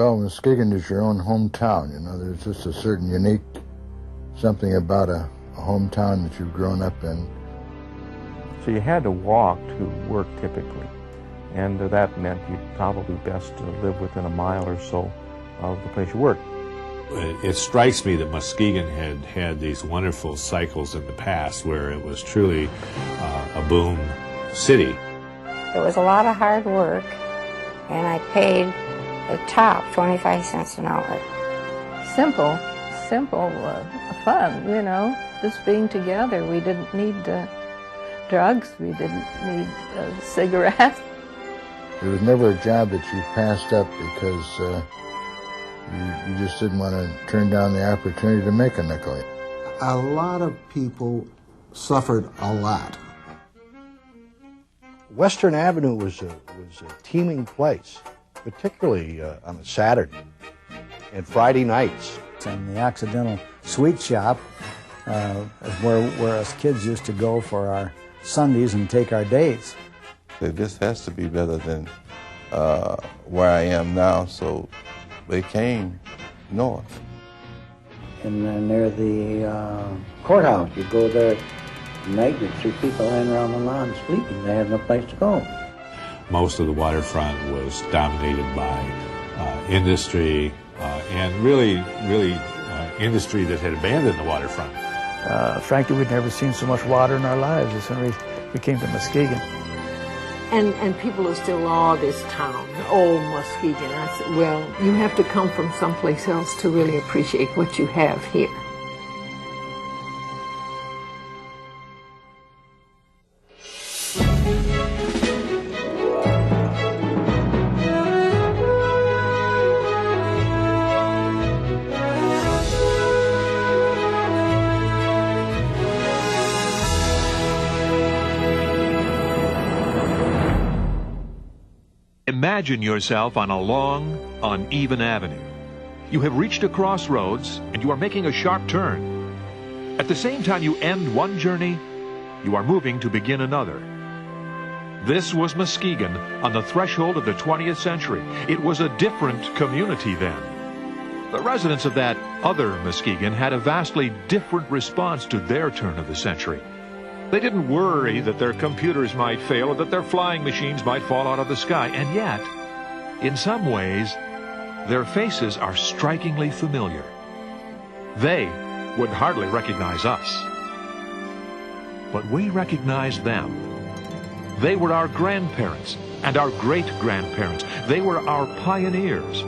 Well, Muskegon is your own hometown. You know, there's just a certain unique something about a hometown that you've grown up in. So you had to walk to work typically, and that meant you'd probably best to live within a mile or so of the place you worked. It strikes me that Muskegon had these wonderful cycles in the past where it was truly a boom city. It was a lot of hard work, and I paid the top 25 cents an hour. Simple, fun, you know, just being together. We didn't need drugs, we didn't need cigarettes. There was never a job that you passed up because you just didn't want to turn down the opportunity to make a nickel. A lot of people suffered a lot. Western Avenue was a teeming place, particularly on a Saturday and Friday nights. And the Accidental Sweet Shop is where us kids used to go for our Sundays and take our days. This has to be better than where I am now, so they came north. And then near the courthouse, you go there at night, you'd see people laying around the lawn sleeping. They had no place to go. Most of the waterfront was dominated by industry and really industry that had abandoned the waterfront. Frankly, we'd never seen so much water in our lives as when we came to Muskegon. And people are still, oh, this town, oh, Muskegon. I said, well, you have to come from someplace else to really appreciate what you have here. Imagine yourself on a long, uneven avenue. You have reached a crossroads and you are making a sharp turn. At the same time you end one journey, you are moving to begin another. This was Muskegon on the threshold of the 20th century. It was a different community then. The residents of that other Muskegon had a vastly different response to their turn of the century. They didn't worry that their computers might fail or that their flying machines might fall out of the sky. And yet, in some ways, their faces are strikingly familiar. They would hardly recognize us, but we recognize them. They were our grandparents and our great-grandparents. They were our pioneers.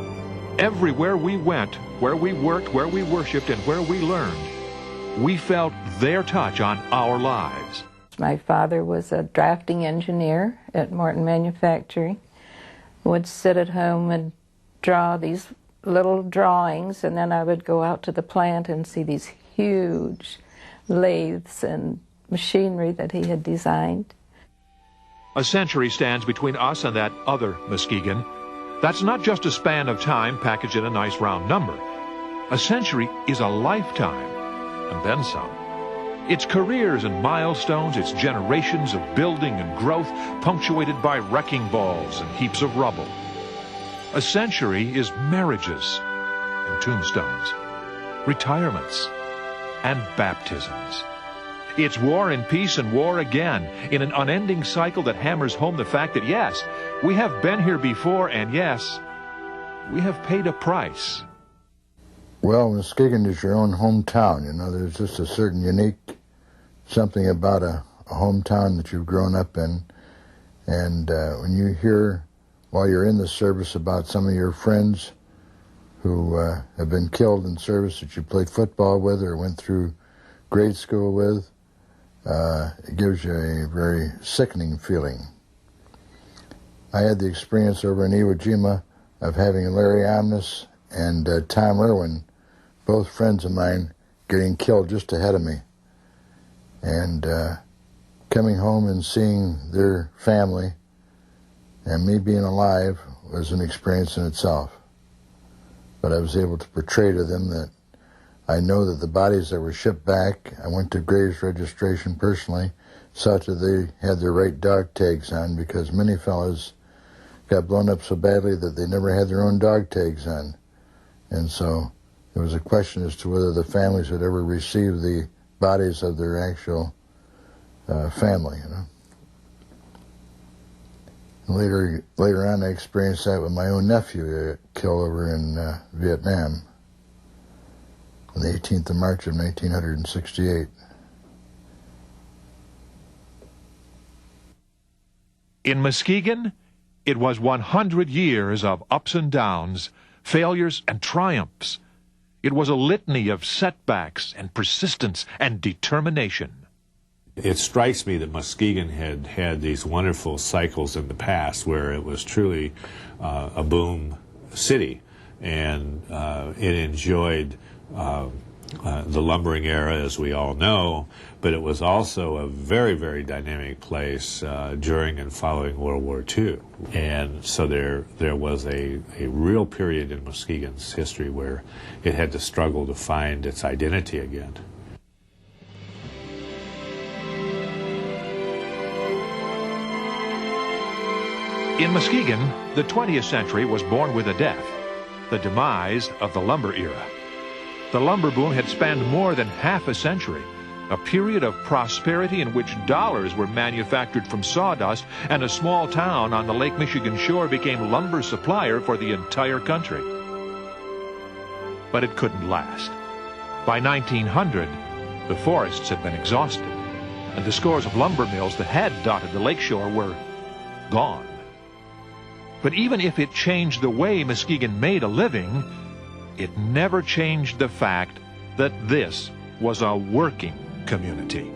Everywhere we went, where we worked, where we worshiped, and where we learned, we felt their touch on our lives. My father was a drafting engineer at Morton Manufacturing. Would sit at home and draw these little drawings, and then I would go out to the plant and see these huge lathes and machinery that he had designed. A century stands between us and that other Muskegon. That's not just a span of time packaged in a nice round number. A century is a lifetime, and then some. It's careers and milestones, it's generations of building and growth, punctuated by wrecking balls and heaps of rubble. A century is marriages and tombstones, retirements and baptisms. It's war and peace and war again, in an unending cycle that hammers home the fact that, yes, we have been here before, and yes, we have paid a price. Well, Muskegon is your own hometown. You know, there's just a certain unique something about a hometown that you've grown up in. And when you hear, while you're in the service, about some of your friends who have been killed in service that you played football with or went through grade school with, it gives you a very sickening feeling. I had the experience over in Iwo Jima of having Larry Omnis and Tom Irwin, both friends of mine, getting killed just ahead of me. And coming home and seeing their family and me being alive was an experience in itself. But I was able to portray to them that I know that the bodies that were shipped back, I went to graves registration personally, saw that they had their right dog tags on, because many fellas got blown up so badly that they never had their own dog tags on. And so it was a question as to whether the families would ever receive the bodies of their actual family, you know. And later on, I experienced that with my own nephew killed over in Vietnam on the 18th of March of 1968. In Muskegon, it was 100 years of ups and downs, failures and triumphs. It was a litany of setbacks and persistence and determination. It strikes me that Muskegon had had these wonderful cycles in the past where it was truly a boom city, and it enjoyed the lumbering era, as we all know, but it was also a very, very dynamic place during and following World War II. And so there was a real period in Muskegon's history where it had to struggle to find its identity again. In Muskegon, the 20th century was born with a death, the demise of the lumber era. The lumber boom had spanned more than half a century, a period of prosperity in which dollars were manufactured from sawdust, and a small town on the Lake Michigan shore became lumber supplier for the entire country. But it couldn't last. By 1900, the forests had been exhausted, and the scores of lumber mills that had dotted the lakeshore were gone. But even if it changed the way Muskegon made a living, it never changed the fact that this was a working community.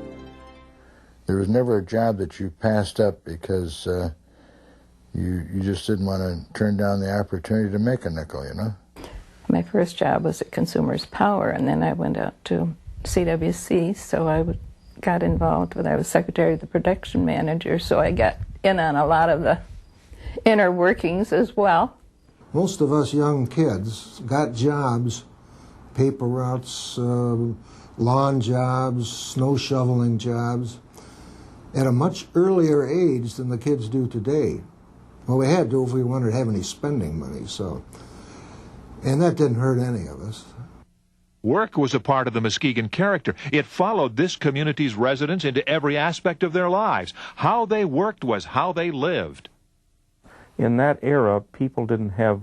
There was never a job that you passed up because you just didn't want to turn down the opportunity to make a nickel, you know? My first job was at Consumers Power, and then I went out to CWC, so I got involved I was secretary of the production manager, so I got in on a lot of the inner workings as well. Most of us young kids got jobs, paper routes, lawn jobs, snow shoveling jobs, at a much earlier age than the kids do today. Well, we had to if we wanted to have any spending money, so. And that didn't hurt any of us. Work was a part of the Muskegon character. It followed this community's residents into every aspect of their lives. How they worked was how they lived. In that era, people didn't have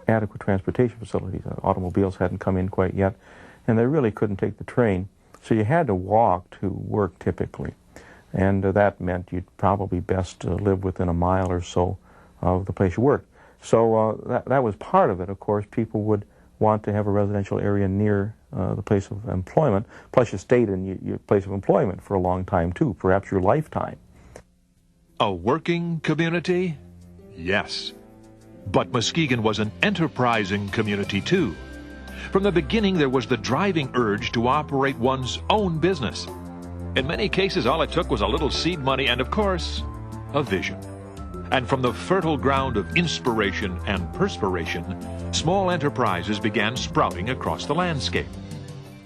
adequate transportation facilities. Automobiles hadn't come in quite yet, and they really couldn't take the train. So you had to walk to work typically, and that meant you'd probably best live within a mile or so of the place you worked. So that was part of it. Of course, people would want to have a residential area near the place of employment, plus you stayed in your place of employment for a long time too, perhaps your lifetime. A working community? Yes. But Muskegon was an enterprising community too. From the beginning, there was the driving urge to operate one's own business. In many cases, all it took was a little seed money and, of course, a vision. And from the fertile ground of inspiration and perspiration, small enterprises began sprouting across the landscape.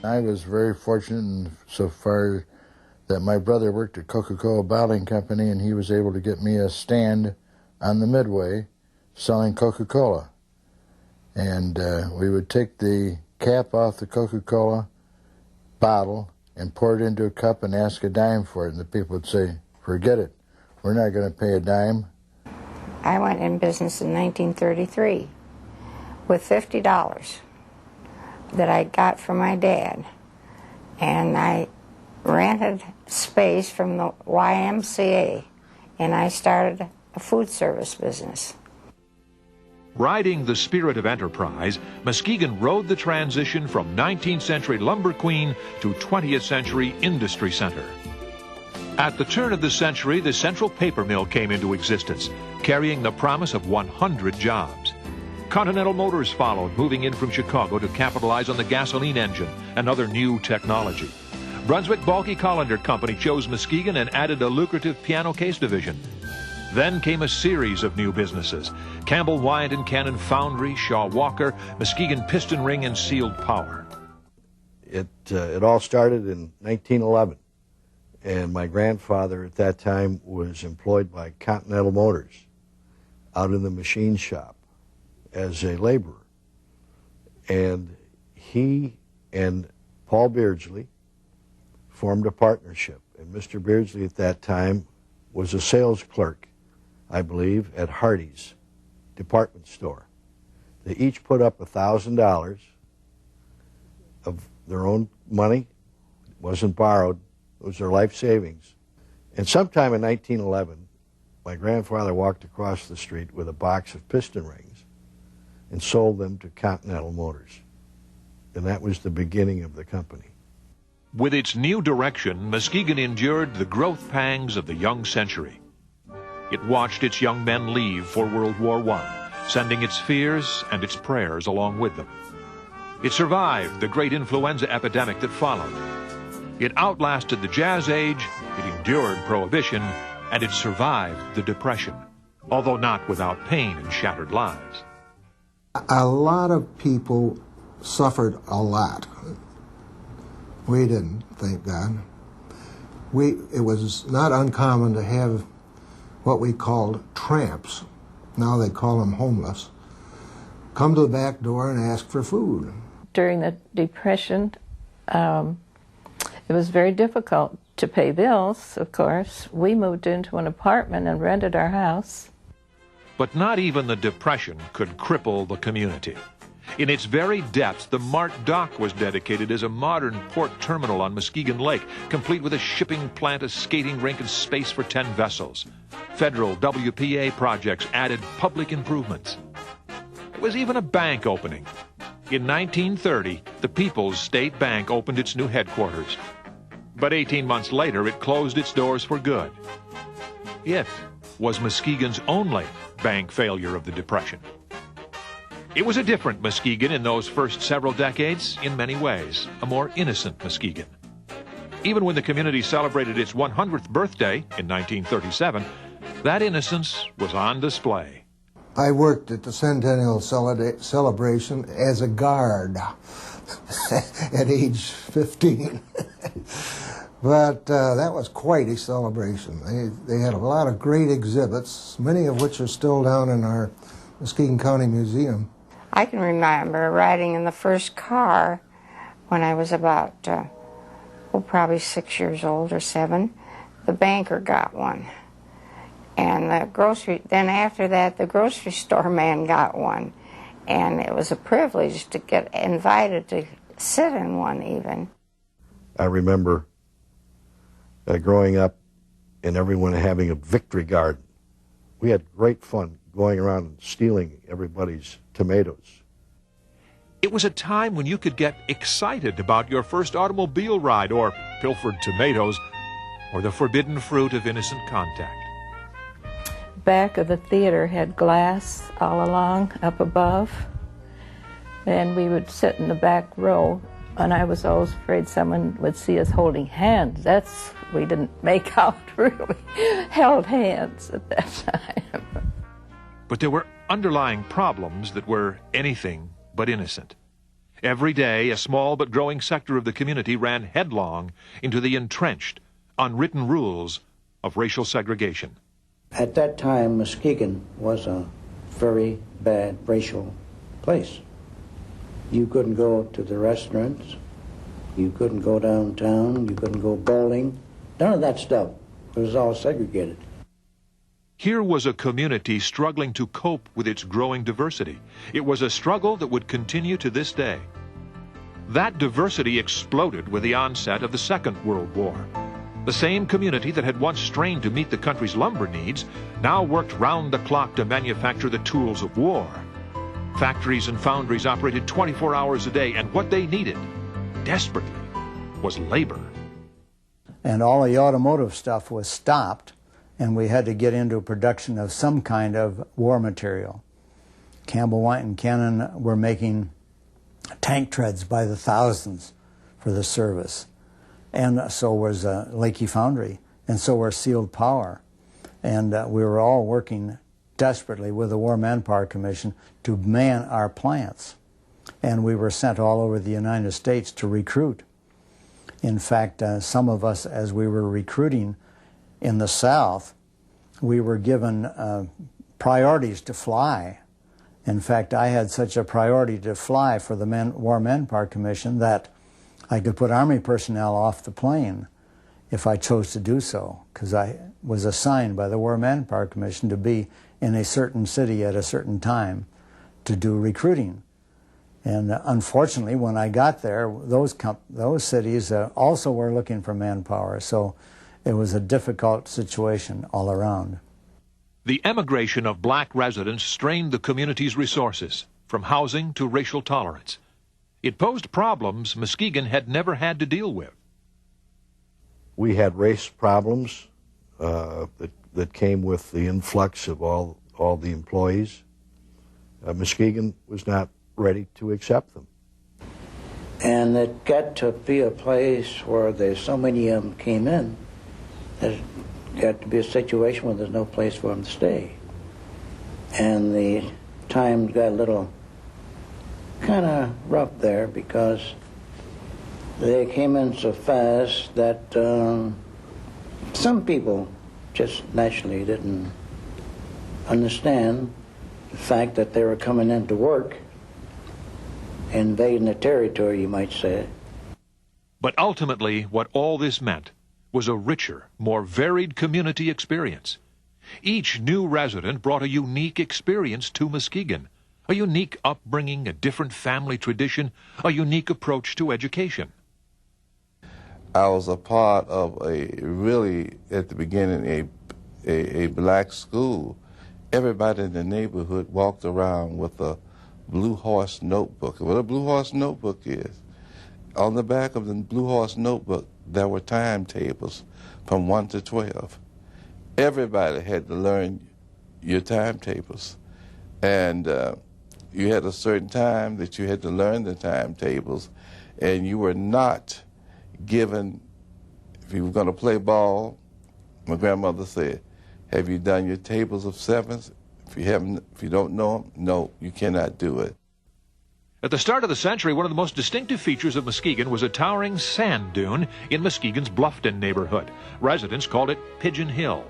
I was very fortunate in so far that my brother worked at Coca-Cola Bottling Company, and he was able to get me a stand on the Midway selling Coca-Cola. And we would take the cap off the Coca-Cola bottle and pour it into a cup and ask a dime for it. And the people would say, forget it, we're not going to pay a dime. I went in business in 1933 with $50 that I got from my dad. And I rented space from the YMCA, and I started a food service business. Riding the spirit of enterprise, Muskegon rode the transition from 19th century lumber queen to 20th century industry center. At the turn of the century, the Central Paper Mill came into existence, carrying the promise of 100 jobs. Continental Motors followed, moving in from Chicago to capitalize on the gasoline engine and other new technology. Brunswick Balke Collender Company chose Muskegon and added a lucrative piano case division. Then came a series of new businesses: Campbell Wyatt & Cannon Foundry, Shaw Walker, Muskegon Piston Ring, and Sealed Power. It all started in 1911, and my grandfather at that time was employed by Continental Motors out in the machine shop as a laborer. And he and Paul Beardsley formed a partnership. And Mr. Beardsley at that time was a sales clerk, I believe, at Hardee's department store. They each put up $1,000 of their own money. It wasn't borrowed. It was their life savings. And sometime in 1911, my grandfather walked across the street with a box of piston rings and sold them to Continental Motors. And that was the beginning of the company. With its new direction, Muskegon endured the growth pangs of the young century. It watched its young men leave for World War I, sending its fears and its prayers along with them. It survived the great influenza epidemic that followed. It outlasted the Jazz Age, it endured Prohibition, and it survived the Depression, although not without pain and shattered lives. A lot of people suffered a lot. We didn't, thank God. It was not uncommon to have what we called tramps, now they call them homeless, come to the back door and ask for food. During the Depression, it was very difficult to pay bills, of course. We moved into an apartment and rented our house. But not even the Depression could cripple the community. In its very depths, the Mart Dock was dedicated as a modern port terminal on Muskegon Lake, complete with a shipping plant, a skating rink, and space for 10 vessels. Federal WPA projects added public improvements. There was even a bank opening. In 1930, the People's State Bank opened its new headquarters. But 18 months later, it closed its doors for good. It was Muskegon's only bank failure of the Depression. It was a different Muskegon in those first several decades in many ways, a more innocent Muskegon. Even when the community celebrated its 100th birthday in 1937, that innocence was on display. I worked at the Centennial Celebration as a guard at age 15. But that was quite a celebration. They had a lot of great exhibits, many of which are still down in our Muskegon County Museum. I can remember riding in the first car when I was about, probably 6 years old or 7. The banker got one. And then after that, the grocery store man got one. And it was a privilege to get invited to sit in one even. I remember growing up and everyone having a victory garden. We had great fun going around and stealing everybody's tomatoes. It was a time when you could get excited about your first automobile ride or pilfered tomatoes or the forbidden fruit of innocent contact. Back of the theater had glass all along up above, and we would sit in the back row, and I was always afraid someone would see us holding hands. We didn't make out really held hands at that time. But there were underlying problems that were anything but innocent. Every day, a small but growing sector of the community ran headlong into the entrenched, unwritten rules of racial segregation. At that time, Muskegon was a very bad racial place. You couldn't go to the restaurants, you couldn't go downtown, you couldn't go bowling, none of that stuff. It was all segregated. Here was a community struggling to cope with its growing diversity. It was a struggle that would continue to this day. That diversity exploded with the onset of the Second World War. The same community that had once strained to meet the country's lumber needs now worked round the clock to manufacture the tools of war. Factories and foundries operated 24 hours a day, and what they needed, desperately, was labor. And all the automotive stuff was stopped, and we had to get into production of some kind of war material. Campbell, White, and Cannon were making tank treads by the thousands for the service. And so was Lakey Foundry, and so were Sealed Power. And we were all working desperately with the War Manpower Commission to man our plants. And we were sent all over the United States to recruit. In fact, some of us, as we were recruiting in the South, we were given priorities to fly. In fact, I had such a priority to fly for the War Manpower Commission that I could put Army personnel off the plane if I chose to do so, because I was assigned by the War Manpower Commission to be in a certain city at a certain time to do recruiting. And unfortunately, when I got there, those cities also were looking for manpower, so it was a difficult situation all around. The emigration of black residents strained the community's resources, from housing to racial tolerance. It posed problems Muskegon had never had to deal with. We had race problems that came with the influx of all the employees. Muskegon was not ready to accept them. And it got to be a place where there's so many of them came in, that it got to be a situation where there's no place for them to stay. And the times got a little kind of rough there because they came in so fast that some people just naturally didn't understand the fact that they were coming in to work, invading the territory, you might say. But ultimately, what all this meant was a richer, more varied community experience. Each new resident brought a unique experience to Muskegon, a unique upbringing, a different family tradition, a unique approach to education. I was a part of at the beginning, a black school. Everybody in the neighborhood walked around with a Blue Horse notebook. What a Blue Horse notebook is. On the back of the Blue Horse notebook, there were timetables from 1 to 12. Everybody had to learn your timetables. And you had a certain time that you had to learn the timetables, and you were not given, if you were going to play ball, my grandmother said, have you done your tables of sevens? If you don't know them, no, you cannot do it. At the start of the century, one of the most distinctive features of Muskegon was a towering sand dune in Muskegon's Bluffton neighborhood. Residents called it Pigeon Hill.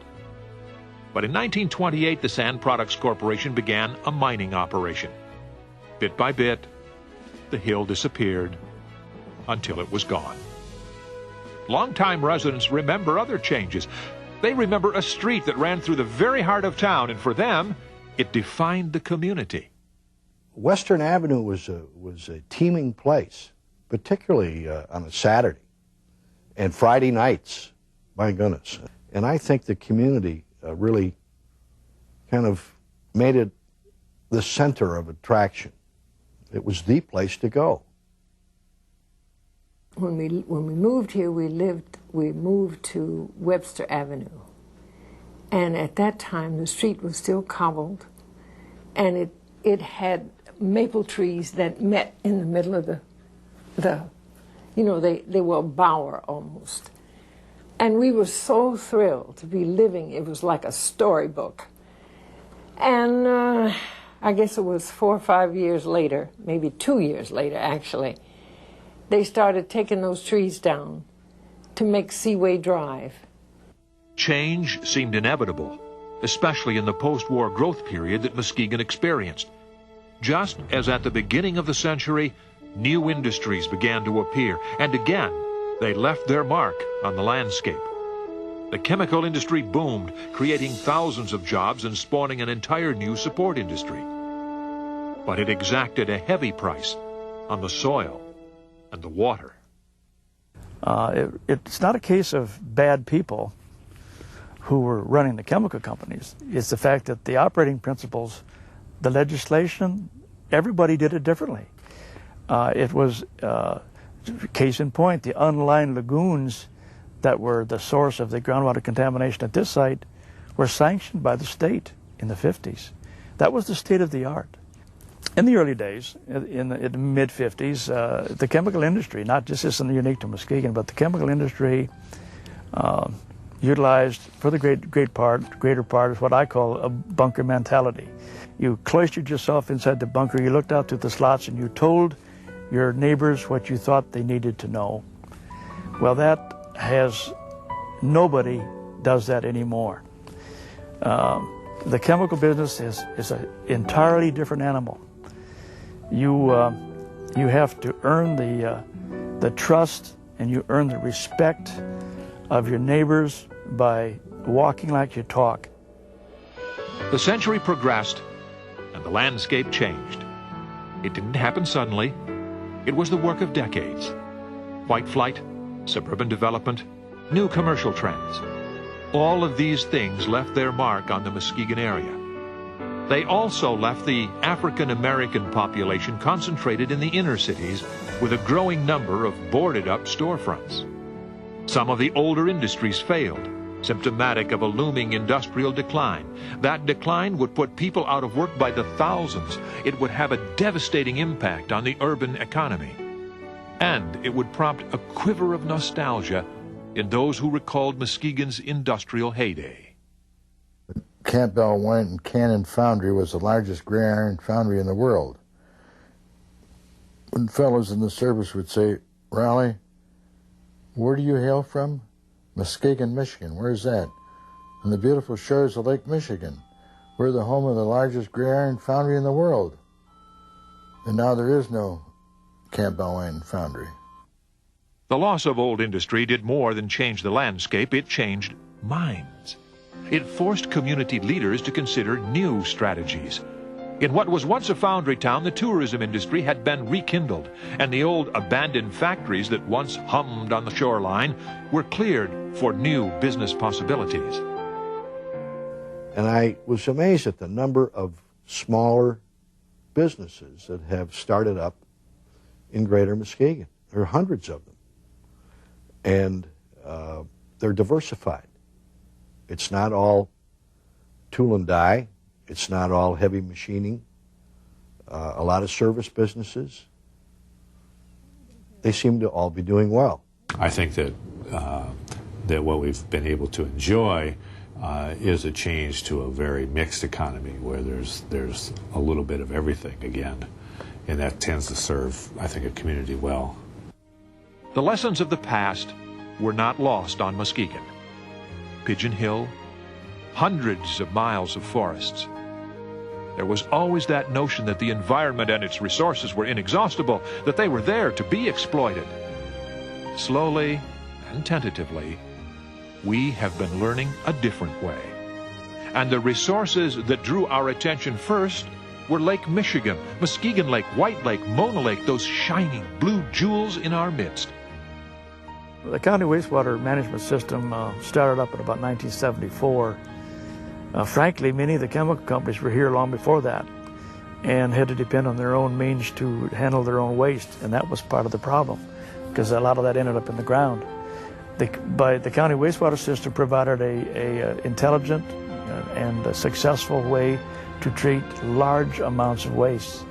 But in 1928, the Sand Products Corporation began a mining operation. Bit by bit, the hill disappeared until it was gone. Longtime residents remember other changes. They remember a street that ran through the very heart of town, and for them, it defined the community. Western Avenue was a teeming place, particularly on a Saturday and Friday nights, my goodness. And I think the community really kind of made it the center of attraction. It was the place to go. When we moved here, we moved to Webster Avenue. And at that time, the street was still cobbled, and it had maple trees that met in the middle of they were a bower almost. And we were so thrilled to be living. It was like a storybook. And I guess it was 4 or 5 years later, maybe 2 years later actually, they started taking those trees down to make Seaway Drive. Change seemed inevitable, especially in the post-war growth period that Muskegon experienced. Just as at the beginning of the century, new industries began to appear, and again, they left their mark on the landscape. The chemical industry boomed, creating thousands of jobs and spawning an entire new support industry. But it exacted a heavy price on the soil and the water. It's not a case of bad people who were running the chemical companies. It's the fact that the operating principles, the legislation, everybody did it differently. It was, case in point, the unlined lagoons that were the source of the groundwater contamination at this site were sanctioned by the state in the 50s. That was the state of the art. In the early days, in the mid-50s, the chemical industry, not just this is unique to Muskegon, but the chemical industry utilized, for the greater part, is what I call a bunker mentality. You cloistered yourself inside the bunker, you looked out through the slots, and you told your neighbors what you thought they needed to know. Well, nobody does that anymore. The chemical business is an entirely different animal. You have to earn the trust and you earn the respect of your neighbors by walking like you talk. The century progressed and the landscape changed. It didn't happen suddenly. It was the work of decades. White flight, suburban development, new commercial trends. All of these things left their mark on the Muskegon area. They also left the African-American population concentrated in the inner cities with a growing number of boarded-up storefronts. Some of the older industries failed, symptomatic of a looming industrial decline. That decline would put people out of work by the thousands. It would have a devastating impact on the urban economy. And it would prompt a quiver of nostalgia in those who recalled Muskegon's industrial heyday. Campbell Wine and Cannon Foundry was the largest gray iron foundry in the world. When fellows in the service would say, "Raleigh, where do you hail from?" "Muskegon, Michigan." "Where's that?" "On the beautiful shores of Lake Michigan. We're the home of the largest gray iron foundry in the world." And now there is no Campbell Wine Foundry. The loss of old industry did more than change the landscape, it changed minds. It forced community leaders to consider new strategies. In what was once a foundry town, the tourism industry had been rekindled, and the old abandoned factories that once hummed on the shoreline were cleared for new business possibilities. And I was amazed at the number of smaller businesses that have started up in Greater Muskegon. There are hundreds of them. And they're diversified. It's not all tool and die. It's not all heavy machining. A lot of service businesses. They seem to all be doing well. I think that that what we've been able to enjoy is a change to a very mixed economy where there's a little bit of everything again, and that tends to serve, I think, a community well. The lessons of the past were not lost on Muskegon. Pigeon Hill, hundreds of miles of forests. There was always that notion that the environment and its resources were inexhaustible, that they were there to be exploited. Slowly and tentatively, we have been learning a different way. And the resources that drew our attention first were Lake Michigan, Muskegon Lake, White Lake, Mona Lake, those shining blue jewels in our midst. The county wastewater management system started up in about 1974. Frankly, many of the chemical companies were here long before that and had to depend on their own means to handle their own waste, and that was part of the problem because a lot of that ended up in the ground. The county wastewater system provided a intelligent and a successful way to treat large amounts of waste,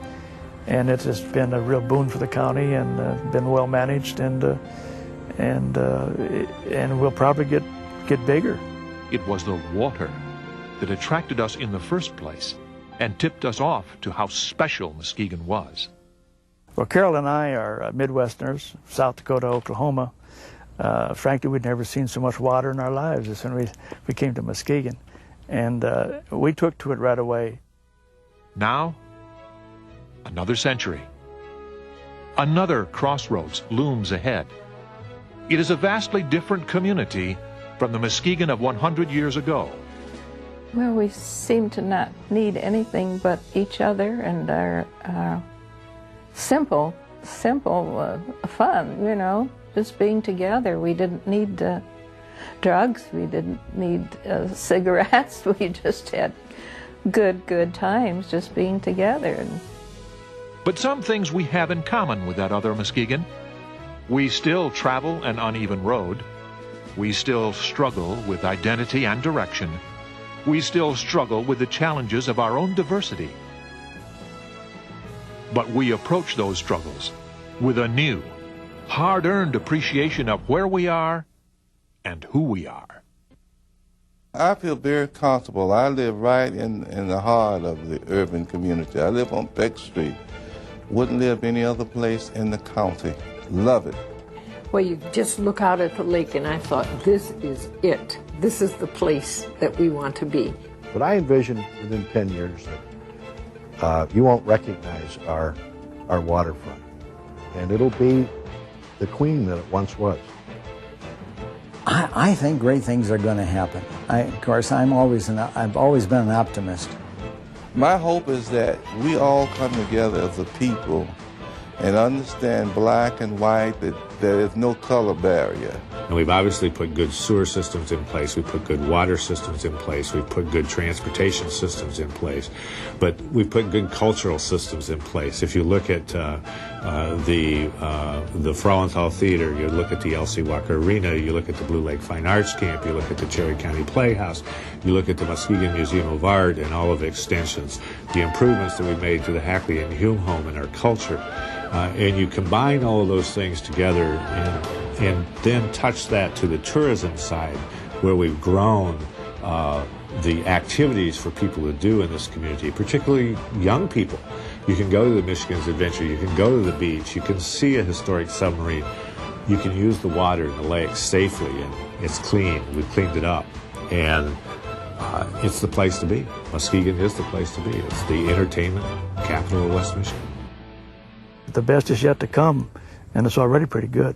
and it has been a real boon for the county and been well managed, and we'll probably get bigger. It was the water that attracted us in the first place and tipped us off to how special Muskegon was. Well, Carol and I are Midwesterners, South Dakota, Oklahoma. Frankly, we'd never seen so much water in our lives as soon as we came to Muskegon. And we took to it right away. Now, another century. Another crossroads looms ahead. It is a vastly different community from the Muskegon of 100 years ago. Well, we seem to not need anything but each other and our simple fun, you know, just being together. We didn't need drugs. We didn't need cigarettes. We just had good times just being together. But some things we have in common with that other Muskegon. We still travel an uneven road. We still struggle with identity and direction. We still struggle with the challenges of our own diversity. But we approach those struggles with a new, hard-earned appreciation of where we are and who we are. I feel very comfortable. I live right in the heart of the urban community. I live on Peck Street. Wouldn't live any other place in the county. Love it. Well, you just look out at the lake, and I thought, this is it. This is the place that we want to be. But I envision within 10 years that you won't recognize our waterfront. And it'll be the queen that it once was. I think great things are going to happen. Of course, I've always been an optimist. My hope is that we all come together as a people and understand black and white, that there is no color barrier. And we've obviously put good sewer systems in place. We've put good water systems in place. We've put good transportation systems in place. But we've put good cultural systems in place. If you look at the Frauenthal Theater, you look at the Elsie Walker Arena, you look at the Blue Lake Fine Arts Camp, you look at the Cherry County Playhouse, you look at the Muskegon Museum of Art and all of the extensions, the improvements that we made to the Hackley and Hume home and our culture. And you combine all of those things together and then touch that to the tourism side, where we've grown the activities for people to do in this community, particularly young people. You can go to the Michigan's Adventure, you can go to the beach, you can see a historic submarine, you can use the water in the lake safely, and it's clean. We've cleaned it up, and it's the place to be. Muskegon is the place to be. It's the entertainment capital of West Michigan. The best is yet to come, and it's already pretty good.